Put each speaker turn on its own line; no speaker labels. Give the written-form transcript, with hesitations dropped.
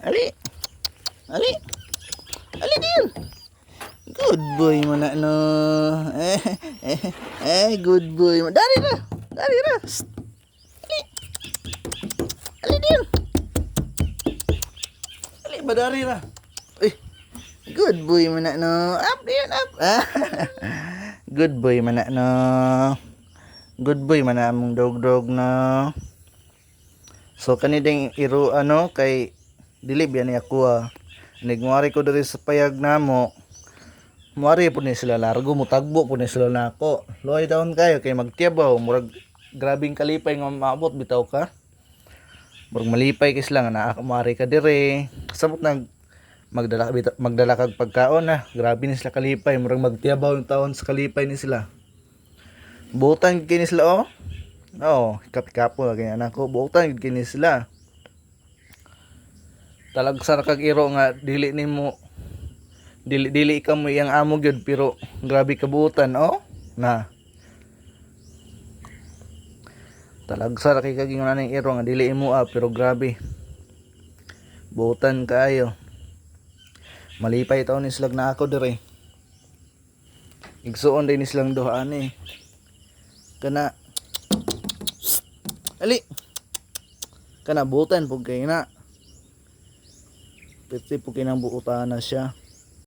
Ali. Ali. Ali din. Good boy mo na no. Good boy mo. Dari ra. Dari ra. Psst. Ali. Ali din. Ali ba dari ra? Uy. Good boy mo na no. Up din up. Good boy mo na no. Good boy man na among dog no. So kani ding iro ano kay dili biya ni ako. Nigmuari ko diri sa payag namo. Muari po ni sila largo, mutagbo po ni sila nako. Loy down kayo kay magtiyabaw, murag grabing kalipay nga maabot bitaw ka. Murag malipay kay sila nga naa muari ka dire. Samot nag magdala kag pagkaon na. Grabe ni sila kalipay, murag magtiyabaw yung taon sa kalipay ni sila. Butan kini sila oh. Oo, kapi-kapo ganyan ako. Butan kini sila. Talagsar kag iro nga dili nimo dili ka mo iyang amo gyud pero grabe kabutan oh na talagsar kay kag ingon ning iro nga dili imo pero grabe butan kaayo malipay taon ni silag na ako dire igsuon din ni silang duha ani kana ali kana butan pug kay na piti pug kinang buutan na siya